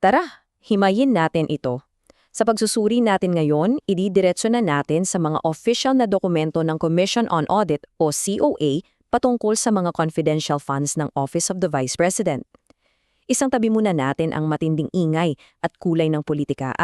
Tara, himayin natin ito. Sa pagsusuri natin ngayon, ididiretso na natin sa mga official na dokumento ng Commission on Audit o COA patungkol sa mga confidential funds ng Office of the Vice President. Isang tabi muna natin ang matinding ingay at kulay ng politika.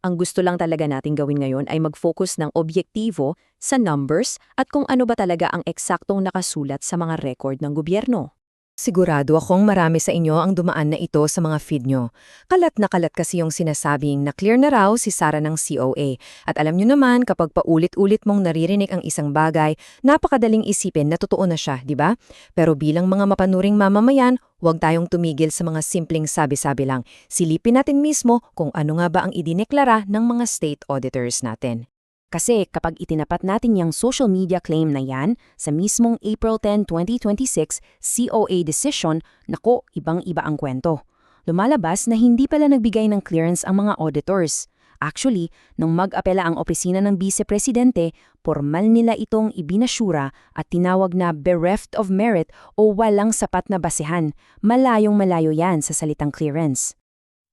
Ang gusto lang talaga natin gawin ngayon ay mag-focus ng objektibo sa numbers at kung ano ba talaga ang eksaktong nakasulat sa mga record ng gobyerno. Sigurado akong marami sa inyo ang dumaan na ito sa mga feed nyo. Kalat na kalat kasi yung sinasabing na clear na raw si Sara ng COA. At alam nyo naman, kapag paulit-ulit mong naririnig ang isang bagay, napakadaling isipin na totoo na siya, di ba? Pero bilang mga mapanuring mamamayan, huwag tayong tumigil sa mga simpleng sabi-sabi lang. Silipin natin mismo kung ano nga ba ang idineklara ng mga state auditors natin. Kasi kapag itinapat natin yung social media claim na yan sa mismong April 10, 2026 COA decision, nako, ibang-iba ang kwento. Lumalabas na hindi pala nagbigay ng clearance ang mga auditors. Actually, nung mag-apela ang opisina ng Vice Presidente, formal nila itong ibinasyura at tinawag na bereft of merit o walang sapat na basehan. Malayong-malayo yan sa salitang clearance.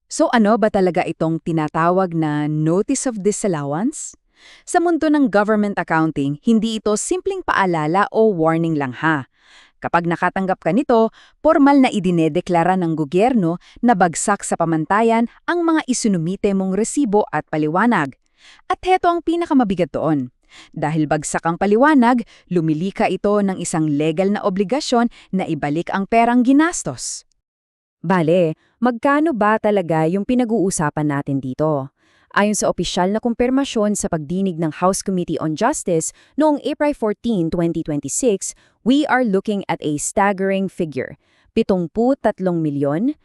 So ano ba talaga itong tinatawag na Notice of Disallowance? Sa mundo ng government accounting, hindi ito simpleng paalala o warning lang ha. Kapag nakatanggap ka nito, formal na idinedeklara ng gobyerno na bagsak sa pamantayan ang mga isinumite mong resibo at paliwanag. At heto ang pinakamabigat doon. Dahil bagsak ang paliwanag, lumilika ito ng isang legal na obligasyon na ibalik ang perang ginastos. Bale, magkano ba talaga yung pinag-uusapan natin dito? Ayon sa opisyal na kumpirmasyon sa pagdinig ng House Committee on Justice noong April 14, 2026, we are looking at a staggering figure, 73,287,000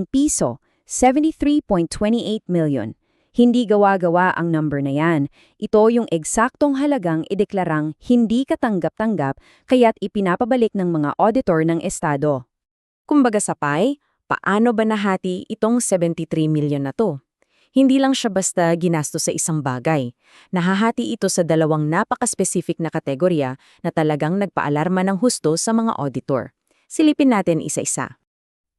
piso, 73.28 million. Hindi gawa-gawa ang number na yan. Ito yung eksaktong halagang ideklarang hindi katanggap-tanggap kaya't ipinapabalik ng mga auditor ng Estado. Kumbaga sapay, paano ba nahati itong 73 million na to? Hindi lang siya basta ginastos sa isang bagay. Nahahati ito sa dalawang napaka-specific na kategorya na talagang nagpaalarma ng husto sa mga auditor. Silipin natin isa-isa.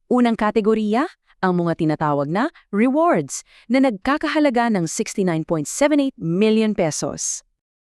Unang kategorya, ang mga tinatawag na rewards na nagkakahalaga ng 69.78 million pesos.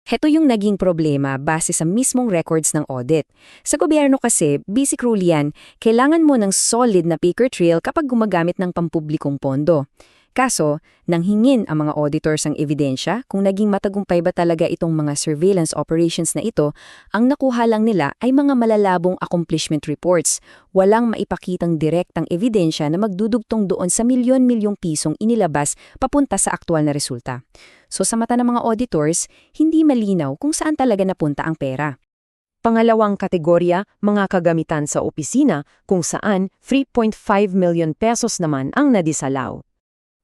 Heto yung naging problema base sa mismong records ng audit. Sa gobyerno kasi, basic rule yan, kailangan mo ng solid na paper trail kapag gumagamit ng pampublikong pondo. Kaso, nang hingin ang mga auditors ang ebidensya kung naging matagumpay ba talaga itong mga surveillance operations na ito, ang nakuha lang nila ay mga malalabong accomplishment reports. Walang maipakitang direktang ebidensya na magdudugtong doon sa milyon-milyong pisong inilabas papunta sa aktual na resulta. So sa mata ng mga auditors, hindi malinaw kung saan talaga napunta ang pera. Pangalawang kategorya, mga kagamitan sa opisina kung saan 3.5 million pesos naman ang nadisalaw.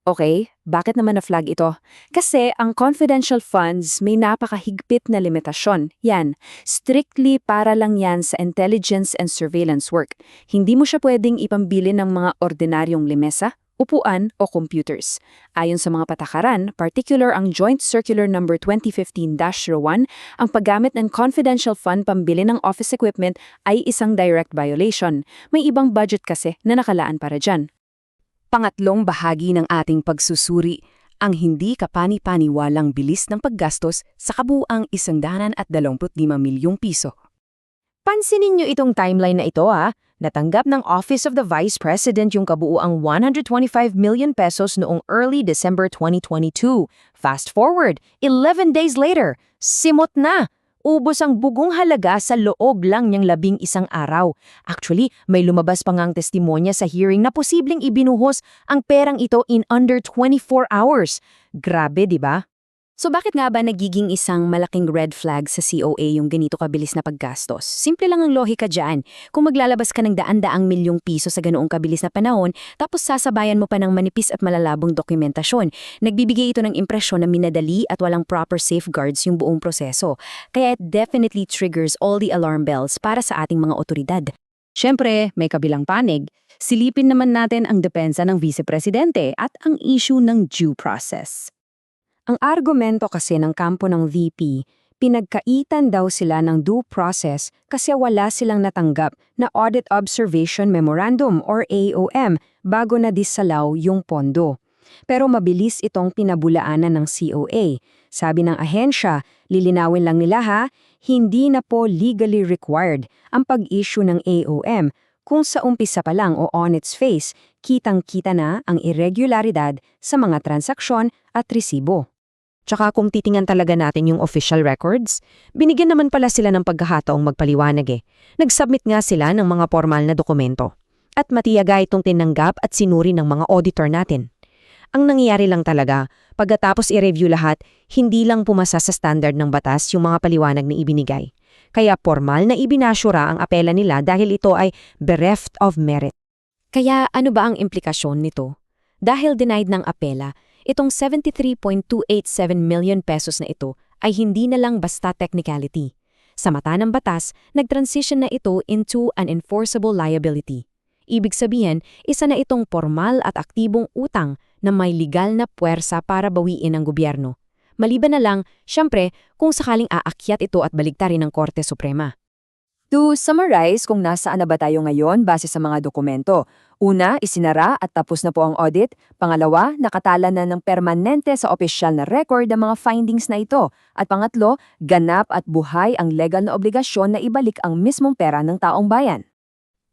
Okay, bakit naman na-flag ito? Kasi ang confidential funds may napakahigpit na limitasyon. Yan, strictly para lang yan sa intelligence and surveillance work. Hindi mo siya pwedeng ipambili ng mga ordinaryong limesa, upuan o computers. Ayon sa mga patakaran, particular ang Joint Circular No. 2015-01, ang paggamit ng confidential fund pambili ng office equipment ay isang direct violation. May ibang budget kasi na nakalaan para dyan. Pangatlong bahagi ng ating pagsusuri, ang hindi kapani-paniwalang bilis ng paggastos sa kabuuang 125 milyong piso. Pansinin niyo itong timeline na ito Natanggap ng Office of the Vice President yung kabuuang 125 million pesos noong early December 2022. Fast forward, 11 days later, simot na! Ubos ang bugong halaga sa loob lang niyang 11 araw. Actually, may lumabas pa ngang testimonya sa hearing na posibleng ibinuhos ang perang ito in under 24 hours. Grabe, di ba? So bakit nga ba nagiging isang malaking red flag sa COA yung ganito kabilis na paggastos? Simple lang ang lohika dyan. Kung maglalabas ka ng daan-daang milyong piso sa ganoong kabilis na panahon, tapos sasabayan mo pa ng manipis at malalabong dokumentasyon, nagbibigay ito ng impresyon na minadali at walang proper safeguards yung buong proseso. Kaya it definitely triggers all the alarm bells para sa ating mga otoridad. Siyempre, may kabilang panig. Silipin naman natin ang depensa ng Vice Presidente at ang issue ng due process. Ang argumento kasi ng kampo ng VP, Pinagkaitan daw sila ng due process kasi wala silang natanggap na Audit Observation Memorandum or AOM bago na disalaw yung pondo. Pero mabilis itong pinabulaanan ng COA. Sabi ng ahensya, lilinawin lang nila ha, hindi na po legally required ang pag-issue ng AOM kung sa umpisa pa lang o on its face, kitang-kita na ang irregularidad sa mga transaksyon at resibo. Tsaka kung titingnan talaga natin yung official records, binigyan naman pala sila ng pagkakataong magpaliwanag eh. Nag-submit nga sila ng mga formal na dokumento. At matiyaga itong tinanggap at sinuri ng mga auditor natin. Ang nangyayari lang talaga, pagkatapos i-review lahat, hindi lang pumasa sa standard ng batas yung mga paliwanag na ibinigay. Kaya formal na ibinasyura ang apela nila dahil ito ay bereft of merit. Kaya ano ba ang implikasyon nito? Dahil denied ng apela, itong 73.287 million pesos na ito ay hindi na lang basta technicality. Sa mata ng batas, nag-transition na ito into an enforceable liability. Ibig sabihin, isa na itong formal at aktibong utang na may legal na puwersa para bawiin ng gobyerno. Maliban na lang, syempre, kung sakaling aakyat ito at baligtarin ng Korte Suprema. To summarize kung nasaan na ba tayo ngayon base sa mga dokumento. Una, isinara at tapos na po ang audit. Pangalawa, nakatala na ng permanente sa opisyal na record ang mga findings na ito. At pangatlo, ganap at buhay ang legal na obligasyon na ibalik ang mismong pera ng taong bayan.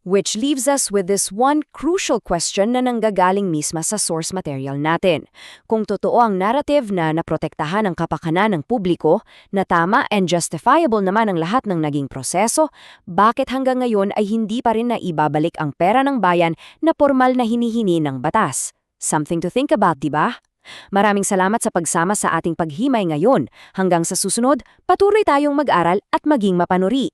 Which leaves us with this one crucial question na nanggagaling misma sa source material natin. Kung totoo ang narrative na naprotektahan ang kapakanan ng publiko, na tama and justifiable naman ang lahat ng naging proseso, bakit hanggang ngayon ay hindi pa rin naibabalik ang pera ng bayan na formal na hinihini ng batas? Something to think about, di ba? Maraming salamat sa pagsama sa ating paghimay ngayon. Hanggang sa susunod, patuloy tayong mag-aral at maging mapanuri.